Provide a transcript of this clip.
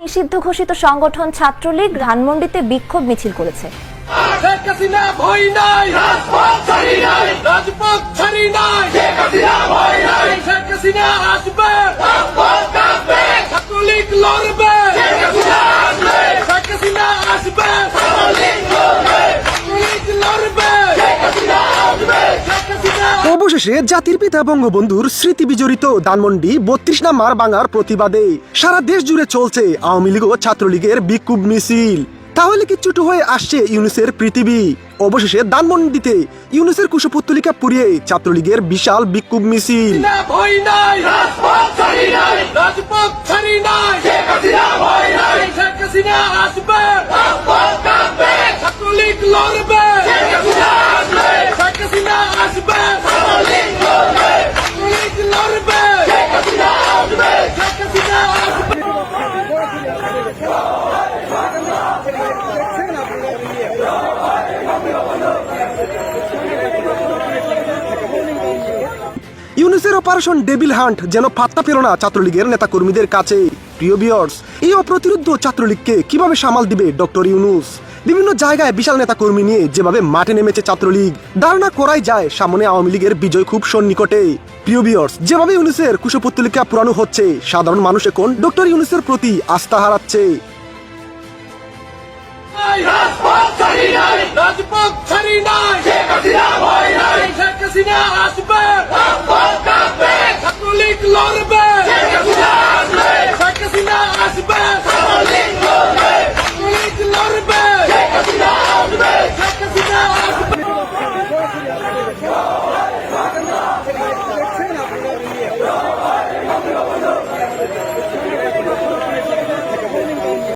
নিষিদ্ধ ঘোষিত সংগঠন ছাত্রলীগ ধানমন্ডিতে বিক্ষোভ মিছিল করেছে। শেখ হাসিনা ভয় নাই, রাজপথ ছাড়ি নাই, রাজপথ ছাড়ি নাই, শেখ হাসিনা ভয় নাই, শেখ হাসিনা আসবে, রাজপথ কাঁপবে, ছাত্রলীগ লড়বে, শেখ হাসিনা আসবে, শেখ হাসিনা আসবে, ছাত্রলীগ লড়বে, ছাত্রলীগ লড়বে, শেখ হাসিনা আসবে, শেখ হাসিনা। অবশেষে জাতির পিতা বঙ্গবন্ধুর স্মৃতি বিজড়িত ধানমন্ডি ৩২ নাম্বার ভাঙার প্রতিবাদে সারা দেশ জুড়ে চলছে আওয়ামী লীগ ও ছাত্রলীগের বিক্ষোভ মিছিল। তাহলে কি ছোট হয়ে আসছে ইউনুসের পৃথিবী? অবশেষে ধানমন্ডিতে ইউনুসের কুশপুত্তলিকা পুড়িয়ে ছাত্রলীগের বিশাল বিক্ষোভ মিছিল। ভয় নাই, রাজপথ ছাড়ি নাই, রাজপথ ছাড়ি নাই, শেখ হাসিনা ভয় নাই, শেখ হাসিনা আসবে, রাজপথ কাঁপবে, ছাত্রলীগ লড়বে, শেখ হাসিনা আসবে, শেখ হাসিনা আসবে, ছাত্রলীগ লড়বে, ছাত্রলীগ লড়বে, শেখ হাসিনা আসবে, শেখ হাসিনা আসবে। ইউনুসের অপারেশন ডেভিল হান্ট যেন পাত্তা পেল না ছাত্রলীগের নেতাকর্মীদের কাছে। প্রিয় ভিউয়ার্স, এই অপ্রতিরোধ্য ছাত্রলীগকে কিভাবে সামাল দিবে ডক্টর ইউনুস? বিভিন্ন জায়গায় বিশাল নেতাকর্মী নিয়ে যেভাবে মাঠে নেমেছে ছাত্রলীগ, ধারণা করাই যায় সামনে আওয়ামী লীগের বিজয় খুব সন্নিকটে। প্রিয় ভিউয়ার্স, যেভাবে ইউনুসের কুশপুত্তলিকা পুরানো হচ্ছে, সাধারণ মানুষ এখন ডক্টর ইউনুসের প্রতি আস্থা হারাচ্ছে। রাজপথ ছাড়ি নাই, রাজপথ ছাড়ি নাই, শেখ হাসিনা ভয় নাই, শেখ হাসিনা আসবে, রাজপথ কাঁপবে, ছাত্রলীগ লড়বে, শেখ হাসিনা আসবে, শেখ হাসিনা আসবে।